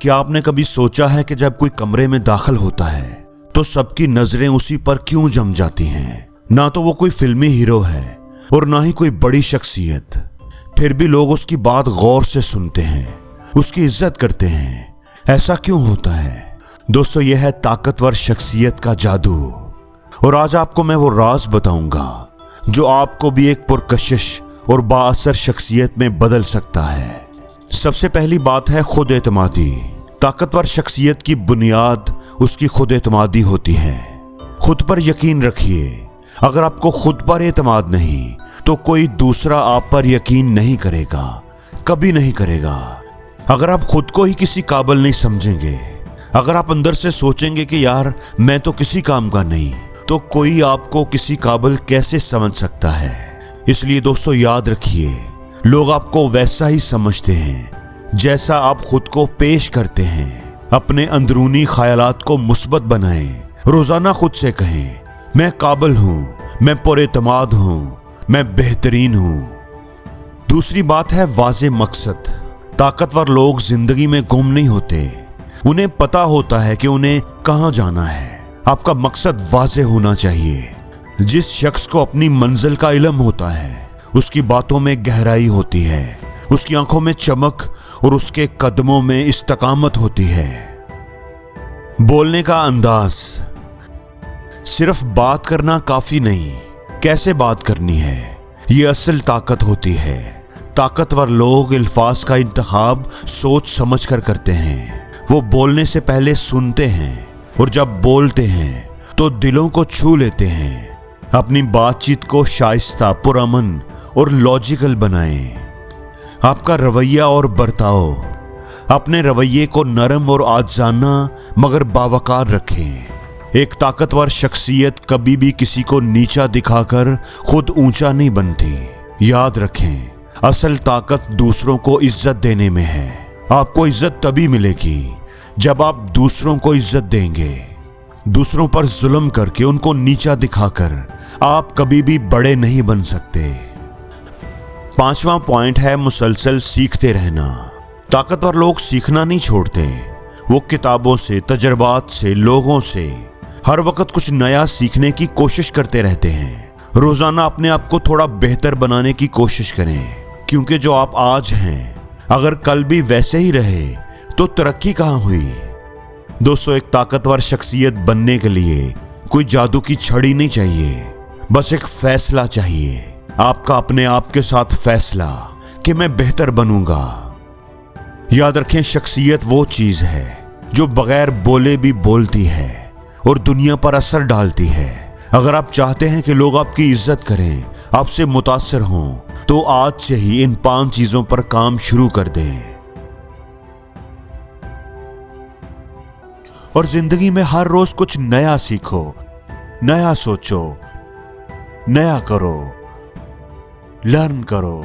क्या आपने कभी सोचा है कि जब कोई कमरे में दाखिल होता है तो सबकी नजरें उसी पर क्यों जम जाती हैं? ना तो वो कोई फिल्मी हीरो है और ना ही कोई बड़ी शख्सियत, फिर भी लोग उसकी बात गौर से सुनते हैं, उसकी इज्जत करते हैं। ऐसा क्यों होता है? दोस्तों, यह है ताकतवर शख्सियत का जादू। और आज आपको मैं वो राज बताऊंगा जो आपको भी एक पुरकशिश और बाअसर शख्सियत में बदल सकता है। सबसे पहली बात है खुद एतमादी। ताकतवर शख्सियत की बुनियाद उसकी खुद एतमादी होती है। खुद पर यकीन रखिए। अगर आपको खुद पर एतमाद नहीं तो कोई दूसरा आप पर यकीन नहीं करेगा, कभी नहीं करेगा। अगर आप खुद को ही किसी काबिल नहीं समझेंगे, अगर आप अंदर से सोचेंगे कि यार मैं तो किसी काम का नहीं, तो कोई आपको किसी काबिल कैसे समझ सकता है। इसलिए दोस्तों याद रखिए, लोग आपको वैसा ही समझते हैं जैसा आप खुद को पेश करते हैं। अपने अंदरूनी ख्यालात को मुस्बत बनाएं। रोजाना खुद से कहें, मैं काबिल हूं, मैं पुरएतमाद हूं, मैं बेहतरीन हूं। दूसरी बात है वाज़े मकसद। ताकतवर लोग जिंदगी में गुम नहीं होते। उन्हें पता होता है कि उन्हें कहां जाना है। आपका मकसद वाज़े होना चाहिए। जिस शख्स को अपनी मंजिल का इल्म होता है उसकी बातों में गहराई होती है, उसकी आंखों में चमक और उसके कदमों में इस्तकामत होती है। बोलने का अंदाज। सिर्फ बात करना काफी नहीं, कैसे बात करनी है ये असल ताकत होती है। ताकतवर लोग अल्फाज का इंतखाब सोच समझ कर करते हैं। वो बोलने से पहले सुनते हैं और जब बोलते हैं तो दिलों को छू लेते हैं। अपनी बातचीत को शाइस्ता, पुरअमन और लॉजिकल बनाएं। आपका रवैया और बर्ताव। अपने रवैये को नरम और आजाना मगर बावकार रखें। एक ताकतवर शख्सियत कभी भी किसी को नीचा दिखाकर खुद ऊंचा नहीं बनती। याद रखें, असल ताकत दूसरों को इज्जत देने में है। आपको इज्जत तभी मिलेगी जब आप दूसरों को इज्जत देंगे। दूसरों पर जुल्म करके, उनको नीचा दिखाकर आप कभी भी बड़े नहीं बन सकते। पांचवा पॉइंट है मुसलसल सीखते रहना। ताकतवर लोग सीखना नहीं छोड़ते। वो किताबों से, तजर्बात से, लोगों से हर वक्त कुछ नया सीखने की कोशिश करते रहते हैं। रोजाना अपने आप को थोड़ा बेहतर बनाने की कोशिश करें, क्योंकि जो आप आज हैं अगर कल भी वैसे ही रहे तो तरक्की कहां हुई। दोस्तों, एक ताकतवर शख्सियत बनने के लिए कोई जादू की छड़ी नहीं चाहिए, बस एक फैसला चाहिए। आपका अपने आप के साथ फैसला कि मैं बेहतर बनूंगा। याद रखें, शख्सियत वो चीज है जो बगैर बोले भी बोलती है और दुनिया पर असर डालती है। अगर आप चाहते हैं कि लोग आपकी इज्जत करें, आपसे मुतासर हों, तो आज से ही इन 5 चीजों पर काम शुरू कर दें। और जिंदगी में हर रोज कुछ नया सीखो, नया सोचो, नया करो, लर्न करो।